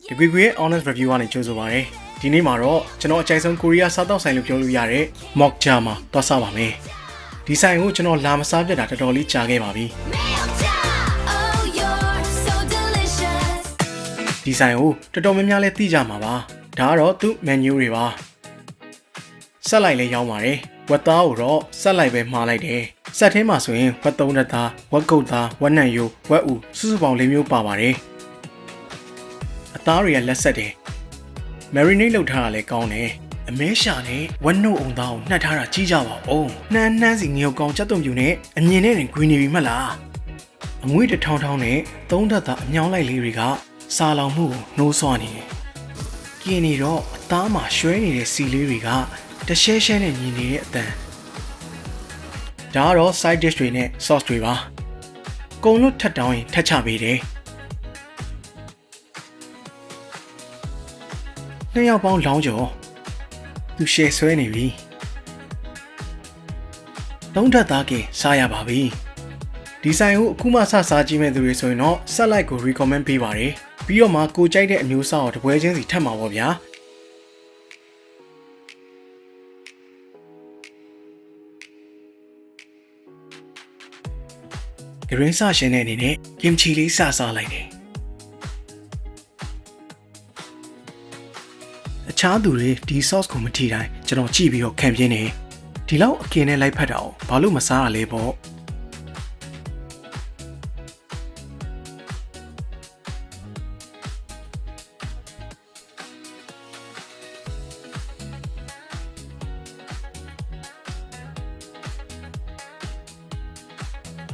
ဒီကွေကွေရဲ့ honest review ကနေကြိုဆိုပါရစေ။ဒီနေ့မှာတော့ကျွန်တော်အကြိုက်ဆုံးကိုရီးယားစားတောက်ဆိုင်လို့ပြောလို့ရတဲ့ Mokja မှာသွားစားပါမယ်။ဒီဆိုင်ကိုကျွန်တော်လာမစားပြတ်တာတော်တော်လေးကြာခဲ့ပါပြီ။ဒီဆိုင်ကိုတော်တော်များများလည်းသိကြမှာပါ။ဒါကတော့သူ့ menu တွေပါ။ဆက်လိုက်လဲရောင်းပါတယ်။ဝက်သားကိုတော့ဆက်လိုက်ပဲမှားလိုက်တယ်။ဆက်ထဲမှာဆိုရင်ဝက်သုံးတက်သားဝက်ကုတ်သားဝက်နံယိုဝက်ဥစုစုပေါင်း၄မျိုးပါပါတယ်။အသားတွေကလက်ဆက်တယ်။ marinate လုပ်ထားတာလည်းကောင်းတယ်။အမဲရှာနဲ့ဝက်နှုတ်အောင်သားကိုနှက်ထားတာကြီးကြပါဦး။နှမ်းစီငရုတ်ကောင်ချက်သွံပြူနဲ့အမြင်နဲ့တွင်ဂွေနေပြီမှလား။အငွေ့တထောင်းထောင်းနဲ့သုံးတက်သားအမြောင်းလိုက်လေးတွေကစားလောင်မှုကိုနှိုးဆွနေတယ်။กินနေတော့အသားမှာရွှဲနေတဲ့စီလေးတွေကတရှဲရှဲနဲ့မြင်နေတဲ့အတန်ဒါကတော့ side dish တွေနဲ့ sauce တွေပါကုံလို့ထပ်တောင်းရင်ထပ်ချပေးတယ်နှစ်ယောက်ပေါင်းလောင်းကျော်သူရှယ်ဆွဲနေပြီသုံးထပ်သားကစားရပါပြီဒီဆိုင်ကိုအခုမှစစားကြည့်မဲ့သူတွေဆိုရင်တော့ set like ကို recommend ပေးပါတယ်ပြီးတော့မှကိုကြိုက်တဲ့အမျိုးအစားကိုတပွဲချင်းစီထပ်မှာပေါ့ဗျာဂရင်းဆာရှင်တဲ့အနေနဲ့ကင်ချီလေးစစားလိုက်တယ်အခြားသူတွေဒီ sauce ကိုမထီတိုင်းကျွန်တော်ကြည့်ပြီးတော့ခံပြင်းနေဒီလောက်အကင်နဲ့လိုက်ဖက်တာကိုဘာလို့မစားရလဲပေါ့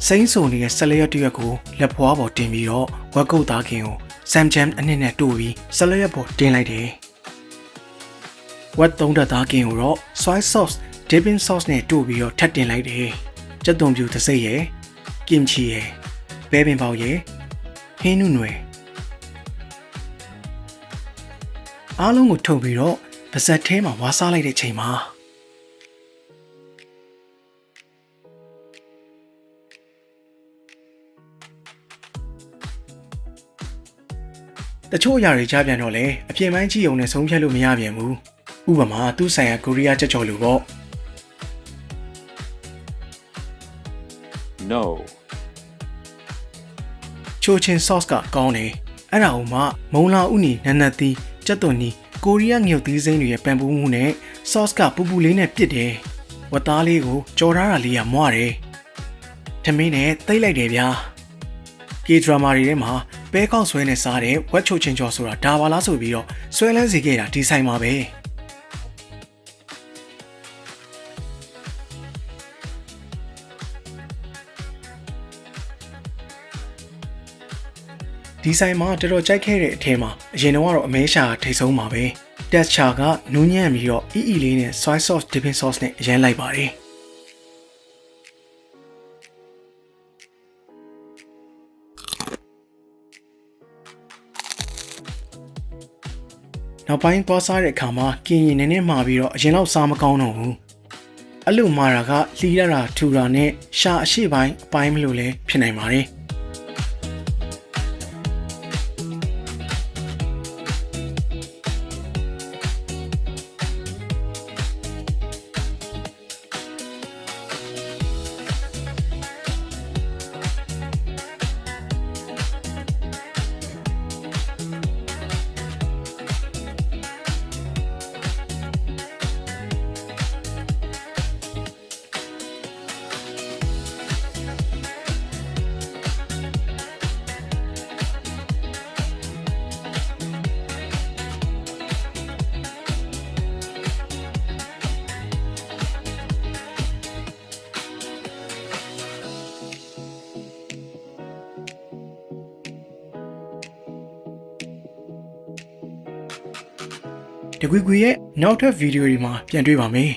စိမ့်စုံနေတဲ့ဆက်လျက်တရွက်ကိုလက်ဖွားပေါ်တင်ပြီးတော့ဝက်ကုတ်သားခင်ကိုဆမ်ဂျမ်အနည်းနဲ့တို့ပြီးဆက်လျက်ပေါ်တင်လိုက်တယ်ဝက်သုံးတက်သားခင်ကိုတော့ soy sauce dipping sauce နဲ့တို့ပြီးတော့ထပ်တင်လိုက်တယ်ကြက်သွန်ပြူတစ်စိမ့်ရယ်ကင်ချီရယ်ပဲပင်ပေါက်ရယ်ဟင်းနုနွယ်အားလုံးကိုထုတ်ပြီးတော့ပါဇက်ထဲမှာဝါစားလိုက်တဲ့ချိန်မှာတချို့အရာတွေကြားပြန်တော့လေအပြင်ပိုင်းကြည့်ုံနဲ့ဆုံးဖြတ်လို့မရပြန်ဘူးဥပမာသူ့ဆိုင်ရာကိုရီးယားချက်ချော်လူပေါ့ No ချိုချင်း sauce ကကောင်းတယ်အဲ့ဒါဥမာမုံလာဥနီနန်းနတ်သီးကြက်သွန်နီကိုရီးယားငရုတ်သီးစိမ်းတွေရဲ့ပန်ပိုးမှုနဲ့ sauce ကပူပူလေးနဲ့ပြစ်တယ်ဝတ်သားလေးကိုကြော်ထားတာလေးကမွားတယ်ထမင်းနဲ့တိတ်လိုက်တယ်ဗျာကေဒရာမာတွေထဲမှာပဲကောက်ဆွဲနဲ့စားတဲ့ဝက်ချိုချင်းကျော်ဆိုတာဒါပါလားဆိုပြီးတော့ဆွဲလန်းစေခဲ့တာဒီဆိုင်မှာပဲဒီဆိုင်မှာတော်တော်ကြိုက်ခဲ့တဲ့အထက်မှာအရင်တော့အမဲရှာထိတ်ဆုံးပါပဲတက်ချာကနူးညံ့ပြီးတော့အီလေးနဲ့ soy sauce dipping sauce နဲ့အရင်လိုက်ပါတယ်နောက်ပိုင်းသွားစားတဲ့အခါမှာကင်ရင်နည်းနည်းမှာပြီးတော့အရင်လောက်စားမကောင်းတော့ဘူးအဲ့လိုမှာတာကလှီးရတာထူတာနဲ့ရှာအရှိပိုင်းအပိုင်းမလို့လဲဖြစ်နိုင်ပါတယ်တကွေကွေရဲ့နောက်ထပ်ဗီဒီယိုတွေမှာပြန်တွေ့ပါမယ်